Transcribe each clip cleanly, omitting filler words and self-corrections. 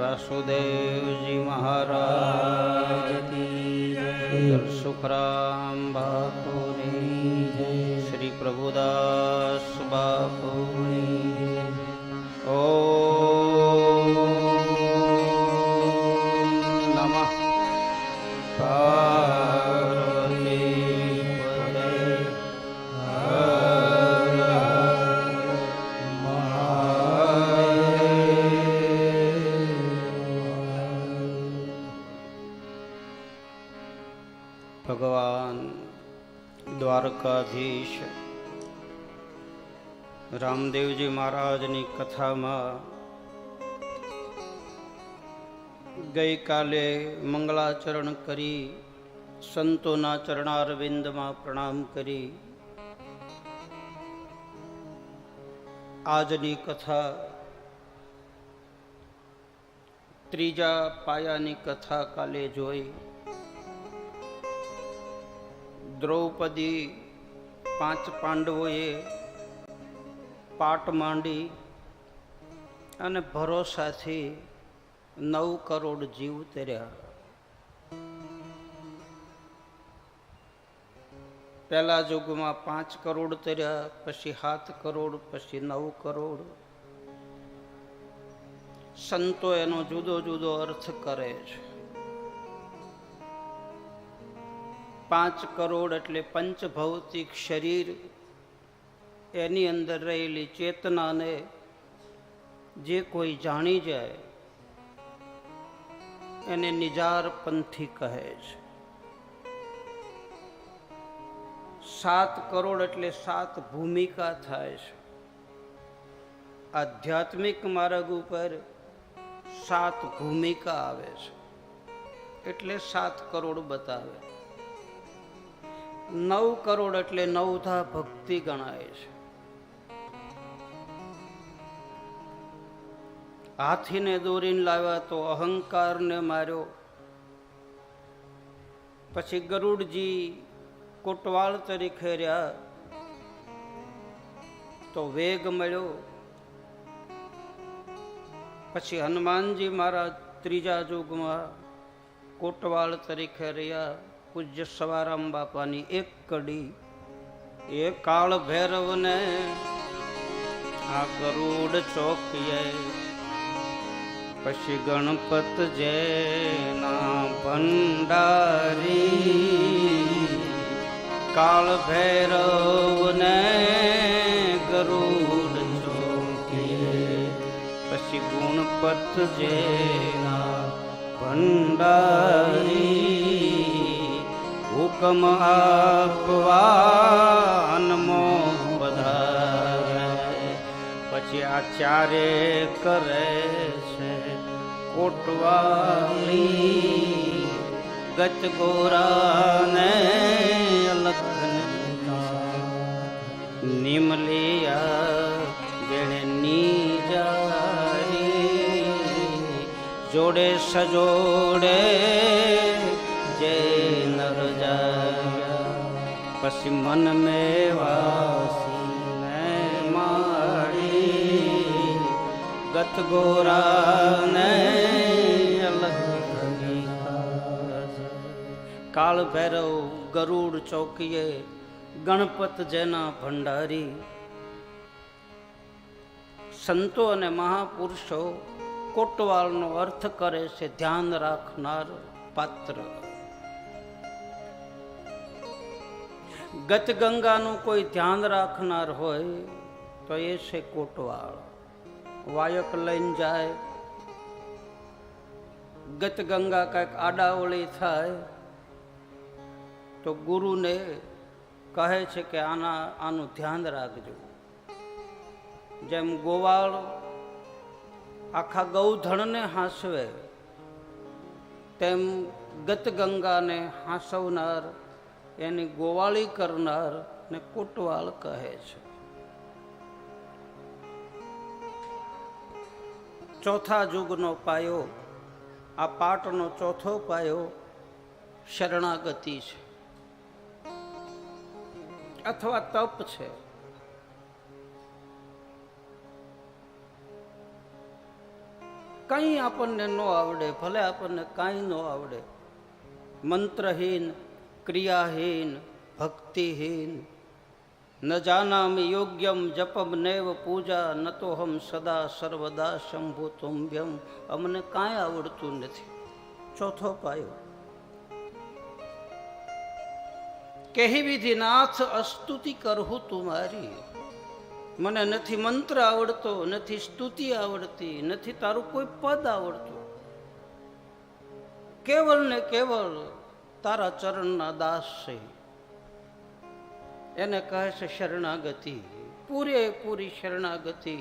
વ્યાસુદેવજી મહારાજ કી જય, સુખરામ બાપુની જય, શ્રી પ્રભુદાસ બાપુની જય. ઓમ નમઃ પાર્વતી પતે. ભગવાન દ્વારકાધીશ રામદેવજી મહારાજની કથામાં ગઈકાલે મંગળાચરણ કરી સંતોના ચરણારવિંદમાં પ્રણામ કરી આજની કથા ત્રીજા પાયાની કથા કાલે જોઈ. દ્રૌપદી 5 પાંડવોએ પાટ માંડી અને ભરોસાથી 9 કરોડ જીવ તર્યા. પહેલા યુગમાં 5 કરોડ તર્યા, પછી 7 કરોડ, પછી 9 કરોડ. સંતો એનો જુદો જુદો અર્થ કરે છે. 5 કરોડ એટલે પંચભૌતિક શરીર, એની અંદર રહેલી ચેતનાને જે કોઈ જાણી જાય એને નિજાર પંથી કહે છે. 7 કરોડ એટલે 7 ભૂમિકા થાય છે. આધ્યાત્મિક માર્ગ ઉપર 7 ભૂમિકા આવે છે, એટલે 7 કરોડ બતાવે. 9 કરોડ એટલે 9 ભક્તિ ગણાય છે. હાથીને દોરીને લાવ્યા તો અહંકારને માર્યો. પછી ગરુડજી કોટવાળ તરીકે રહ્યા તો વેગ મળ્યો. પછી હનુમાનજી મહારાજ ત્રીજા યુગમાં કોટવાળ તરીકે રહ્યા. પૂજ્ય સવારામ બાપાની એક કડી એ કાળ ભૈરવને આ ગરુડ ચોકીએ. પછી ગણપત જેના ભંડારી કાળ ભૈરવને ગરુડ ચોકીએ. પછી ગુણપત જેના ભંડારી હુકમ આપવા અનમો પધારે. પછી આ ચારે કરે છે કોટવાલી ગચ ગોરાને અલખને નિમલિયા જેણે નીજારી જોડે સજોડે જે નર જાયા. પછી મન મેવાસીને મારી ગત ગોરાને અલગ. કાળ ભૈરવ ગરુડ ચોકીએ, ગણપત જેના ભંડારી. સંતો અને મહાપુરુષો કોટવાલનો અર્થ કરે છે ધ્યાન રાખનાર પાત્ર. ગત ગંગાનું કોઈ ધ્યાન રાખનાર હોય તો એ છે કોટવાળ. વાયક લઈને જાય, ગત ગંગા કંઈક આડાવળી થાય તો ગુરુને કહે છે કે આનું ધ્યાન રાખજો. જેમ ગોવાળ આખા ગૌધણને હાંસવે તેમ ગત ગંગાને હાંસવનાર, એની ગોવાળી કરનાર ને કોટવાળ કહે છે. ચોથા યુગનો પાયો, આ પાટનો ચોથો પાયો શરણાગતિ છે અથવા તપ છે. કંઈ આપણને ન આવડે, ભલે આપણને કાંઈ ન આવડે, મંત્રહીન, ક્રિયાહીન, ભક્તિહીન, ન જાનામિ યોગ્યમ જપમ નૈવ પૂજા ન તો હમ સદા સર્વદા શંભુ તુંભ્યમ. અમને કાંઈ આવડતું નથી. ચોથો પાયો, કેહી વિધિ નાથ અસ્તુતિ કરહું તુમારી. મને નથી મંત્ર આવડતો, નથી સ્તુતિ આવડતી, નથી તારું કોઈ પદ આવડતું. કેવળ ને કેવળ તારા ચરણના દાસ છે. એને કહે છે શરણાગતિ, પૂરેપૂરી શરણાગતિ,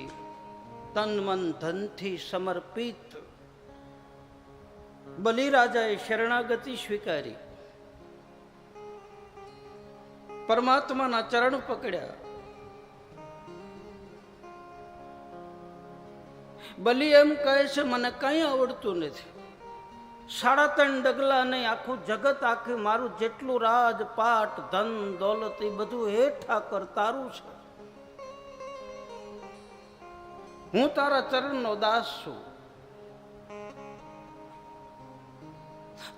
તન મન ધનથી સમર્પિત. બલિરાજાએ શરણાગતિ સ્વીકારી, પરમાત્માના ચરણ પકડ્યા. બલિ એમ કહે છે મને કંઈ આવડતું નથી. 3.5 ડગલા નહીં, આખું જગત, આખી મારું જેટલું રાજપાટ, ધન દોલત, એ બધું હે ઠાકર તારું છે. હું તારા ચરણનો દાસ છું.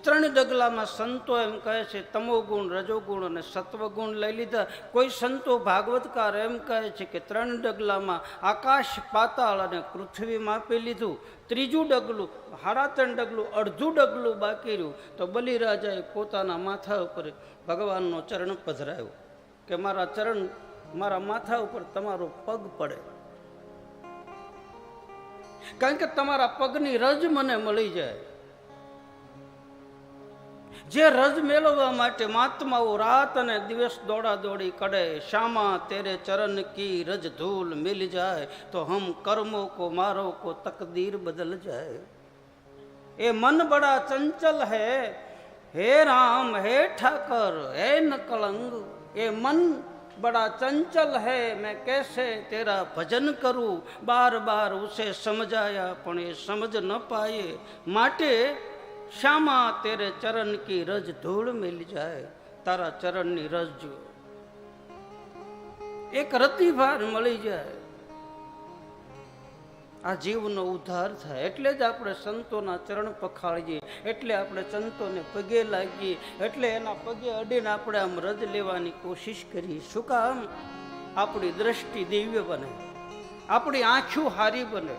3 ડગલામાં સંતો એમ કહે છે તમોગુણ, રજોગુણ અને સત્વગુણ લઈ લીધા. કોઈ સંતો ભાગવતકાર એમ કહે છે કે 3 ડગલામાં આકાશ, પાતાળ અને પૃથ્વી માપી લીધું. 3જું ડગલું, 3.5 ડગલું, અડધું ડગલું બાકી રહ્યું. તો બલિરાજાએ પોતાના માથા ઉપર ભગવાનનો ચરણ પધરાયો કે મારા ચરણ, મારા માથા ઉપર તમારો પગ પડે, કારણ કે તમારા પગની રજ મને મળી જાય. જે રજ મેળવવા માટે મહાત્માઓ રાત અને દિવસ દોડા દોડી કરે. શ્યામા તેરે ચરણ કી રજ ધૂલ મિલ જાય તો હમ કર્મો કો મારો કો તકદીર બદલ જાય. એ મન બડા ચંચલ હૈ, હે રામ હે ઠાકર હે ન કલંગ. એ મન बड़ा चंचल है, मैं कैसे तेरा भजन करूं. बार बार उसे समझाया पण ये समझ न पाए. माटे श्यामा तेरे चरण की रज धूल मिल जाए. तारा चरणनी રજ જો એક રતિભાર મળી જાય, આ જીવનો ઉદ્ધાર થાય. એટલે જ આપણે સંતોના ચરણ પખાળીએ, એટલે આપણે સંતોને પગે લાગીએ, એટલે એના પગે અડીને આપણે આમ રજ લેવાની કોશિશ કરીએ. શું કામ? આપણી દ્રષ્ટિ દિવ્ય બને, આપણી આંખો હારી બને.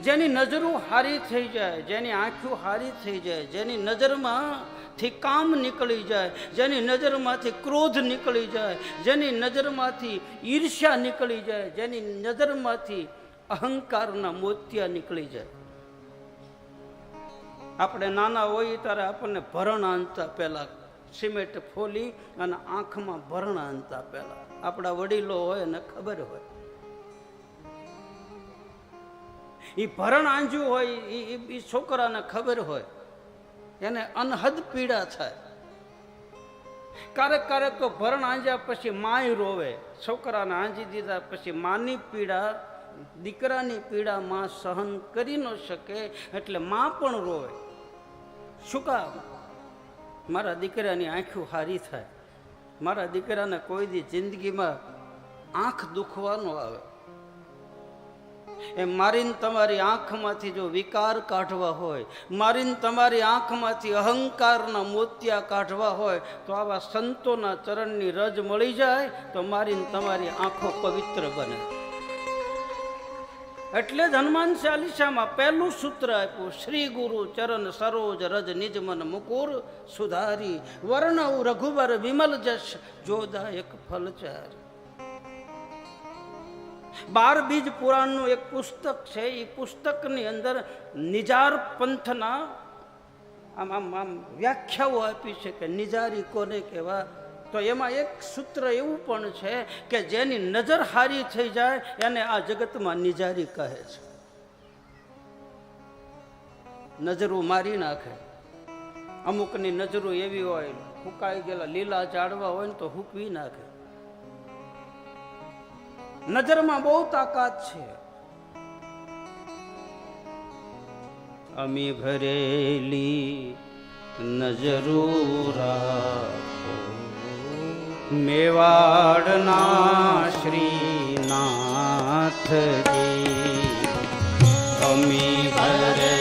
જેની નજરો હારી થઈ જાય, જેની આંખો હારી થઈ જાય, જેની નજરમાંથી કામ નીકળી જાય, જેની નજરમાંથી ક્રોધ નીકળી જાય, જેની નજરમાંથી ઈર્ષ્યા નીકળી જાય, જેની નજરમાંથી અહંકારના મોતિયા નીકળી જાય. આપણે નાના હોઈએ ત્યારે આપણને ભરણ આંચતા પહેલા સિમેન્ટ ફોલી અને આંખમાં ભરણ આંચતા પહેલા. આપણા વડીલો હોય એને ખબર હોય, એ ભરણ આંજ્યું હોય, એ છોકરાને ખબર હોય, એને અનહદ પીડા થાય. ક્યારેક ક્યારેક તો ભરણ આંજ્યા પછી માય રોવે. છોકરાને આંજી દીધા પછી માની પીડા, દીકરાની પીડા માં સહન કરી ન શકે એટલે માં પણ રોવે. શું કામ? મારા દીકરાની આંખો હારી થાય, મારા દીકરાને કોઈ દી જિંદગીમાં આંખ દુખવાનો આવે. એ મારીને તમારી આંખમાંથી જો વિકાર કાઢવા હોય, મારીને તમારી આંખમાંથી અહંકારના મોતિયા કાઢવા હોય, તો આવા સંતોના ચરણની રજ મળી જાય તો મારીને તમારી આંખો પવિત્ર બને. એટલે જ હનુમાન ચાલીસામાં પહેલું સૂત્ર આપ્યું, શ્રી ગુરુ ચરણ સરોજ રજ નિજ મન મુકુર સુધારી. વર્ણવ રઘુબર વિમલ જશ જોદાયક ફલચારી. 12 બીજ પુરાણનું એક પુસ્તક છે. એ પુસ્તકની અંદર નિજાર પંથના આમ આમ આમ વ્યાખ્યાઓ આપી છે કે નિજારી કોને કહેવા. તો એમાં એક સૂત્ર એવું પણ છે કે જેની નજર હારી થઈ જાય એને આ જગતમાં નિજારી કહે છે. નજરો મારી નાખે. અમુકની નજરો એવી હોય, હુકાઈ ગયેલા લીલા ઝાડવા હોય ને તો હૂકવી નાખે. નજરમાં બહુ તાકાત છે. અમી ભરેલી નજરો રાખો મેવાડના શ્રીનાથજી. અમી ભરે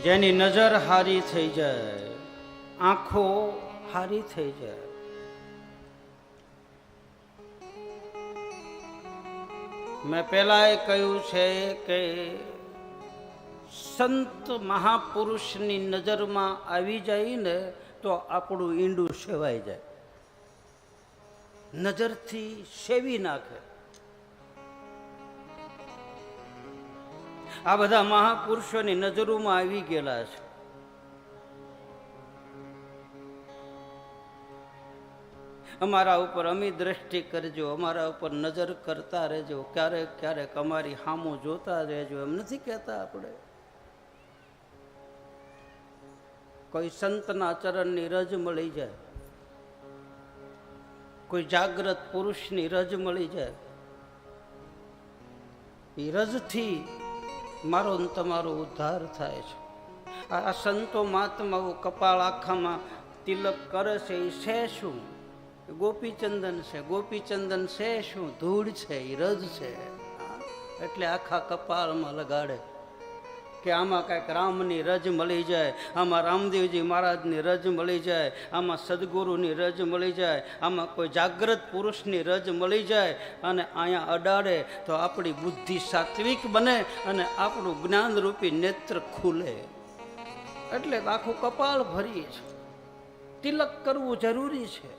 જેની નજર હારી થઈ જાય, આંખો હારી થઈ જાય, મેં પહેલા કહ્યું છે કે સંત મહાપુરુષની નજરમાં આવી જાય ને તો આપણું ઈંડું સેવાઈ જાય, નજરથી સેવી નાખે. આ બધા મહાપુરુષોની નજરોમાં આવી ગયેલા છે. અમારા ઉપર અમી દ્રષ્ટિ કરજો, અમારા ઉપર નજર કરતા રહેજો, ક્યારેક ક્યારેક અમારી સામું જોતા રહેજો, એમ નથી કહેતા આપણે? કોઈ સંતના ચરણની રજ મળી જાય, કોઈ જાગ્રત પુરુષની રજ મળી જાય, એ રજથી મારો ને તમારો ઉદ્ધાર થાય છે. આ સંતો મહાત્માઓ કપાળ આખામાં તિલક કરે છે, એ છે શું? ગોપીચંદન છે. ગોપીચંદન છે શું? ધૂળ છે, એ રજ છે. એટલે આખા કપાળમાં લગાડે કે આમાં કાંઈક રામની રજ મળી જાય, આમાં રામદેવજી મહારાજની રજ મળી જાય, આમાં સદગુરુની રજ મળી જાય, આમાં કોઈ જાગ્રત પુરુષની રજ મળી જાય, અને અહીંયા અડાડે તો આપણી બુદ્ધિ સાત્વિક બને અને આપણું જ્ઞાનરૂપી નેત્ર ખુલે. એટલે આખું કપાળ ભરીએ છે. તિલક કરવું જરૂરી છે,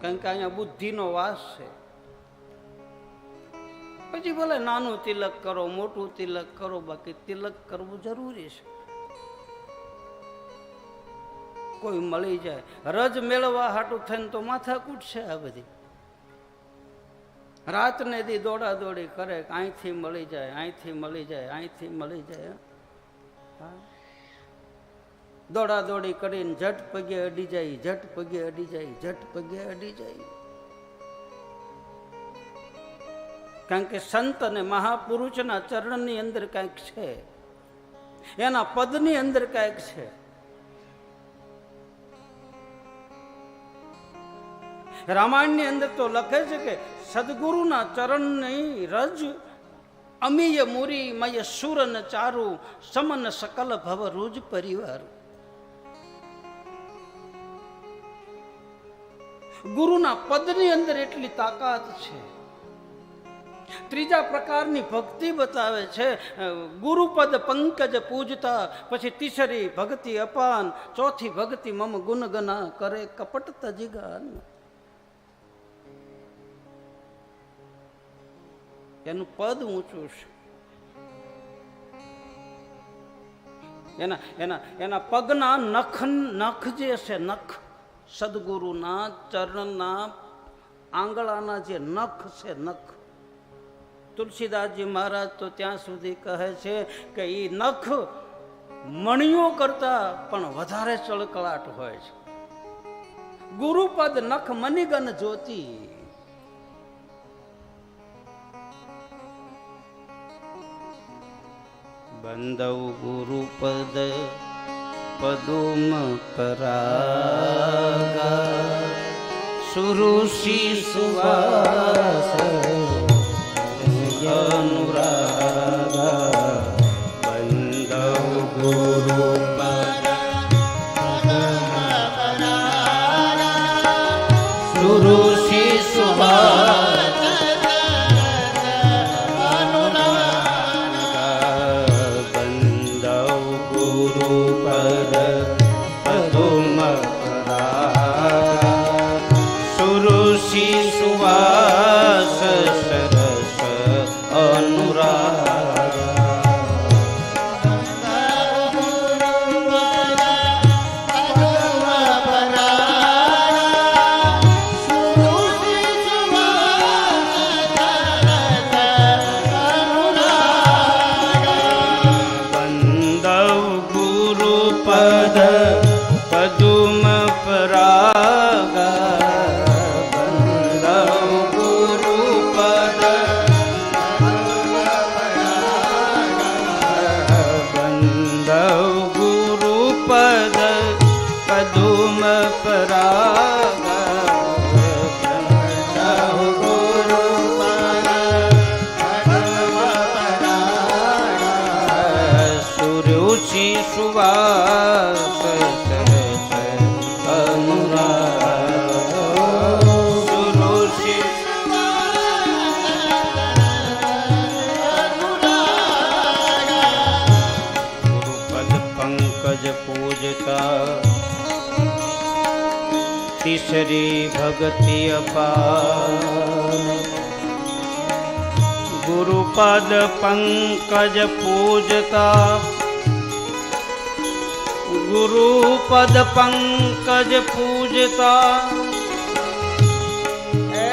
કારણ કે અહીંયા બુદ્ધિનો વાસ છે. પછી ભલે નાનું તિલક કરો, મોટું તિલક કરો, બાકી તિલક કરવું જરૂરી છે. કોઈ મળી જાય રજ મેળવવા હાટું થઈને તો માથાકૂટ છે આ બધી. રાત ને દી દોડા દોડી કરે, અહીંથી મળી જાય, અહીંથી મળી જાય, અહીંથી મળી જાય. દોડા દોડી કરીને ઝટ પગે અડી જાય, ઝટ પગે અડી જાય, ઝટ પગે અડી જાય. કારણ કે સંત અને મહાપુરુષના ચરણની અંદર કંઈક છે, એના પદની અંદર કંઈક છે. રામાયણની અંદર તો લખે છે કે સદગુરુના ચરણની રજ અમીય મુરી મય સુરન ચારુ સમન સકલ ભવ રૂજ પરિવાર. ગુરુના પદની અંદર એટલી તાકાત છે. ત્રીજા પ્રકારની ભક્તિ બતાવે છે. ગુરુપદ પંકજ પૂજતા, પછી તીસરી ભક્તિ અપાન, ચોથી ભક્તિ મમ ગુણગના કરે કપટ તજીગાન. એનું પદ ઊંચું છે. એના પગના નખ જે છે, નખ સદગુરુના ચરણના આંગળાના જે નખ છે, નખ. તુલસીદાસજી મહારાજ તો ત્યાં સુધી કહે છે કે એ નખ મણિયો કરતા પણ વધારે ચળકળાટ હોય છે. ગુરુપદ નખ મનિગન જ્યોતિ. બંધવ ગુરુપદ પદુમ પરાગા સુરુષિ સુવાસ અનુરાગા બંધવ ગુરુ સુરુષિ સુવાસ બંધવ ગુરુ પદ પદુમ પરાગા સુરુષિ સુવાસ સરસ અનુરાગા પદ પદુમ પરાગા બંધવ ગુરુ પદ બંધવ ગુરુ પદ પદુમ પરાગા બંધવ ગુરુ પદ સુરુચિ સુવાસ પૂજતા તીસરી ભક્તિ અપાર ગુરુપદ પંકજ પૂજતા ગુરુપદ પંકજ પૂજતા એ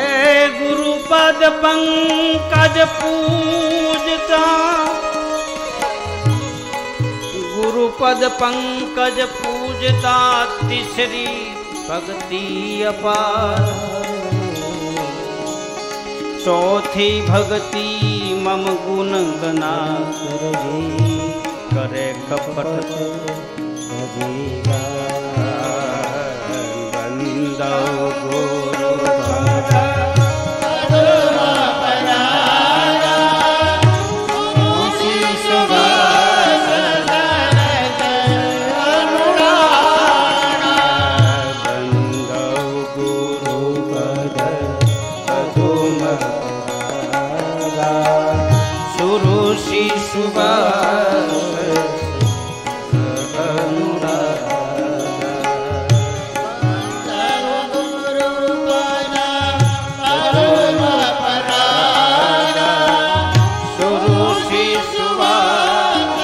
ગુરુપદ પંકજ પૂજતા ગુરુપદ પંકજ પૂજતા તીસરી ભક્તિ અપાર ચોથી ભક્તિ મમ ગુણ ગના કરે કપટ બંધવ ગુરુ સુરુષિ સુવાસ સુરુષિ સુવાસ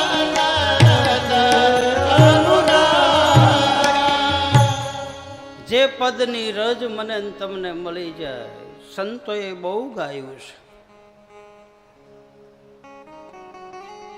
જે પદની રજ મને તમને મળી જાય સંતોએ બહુ ગાયું છે.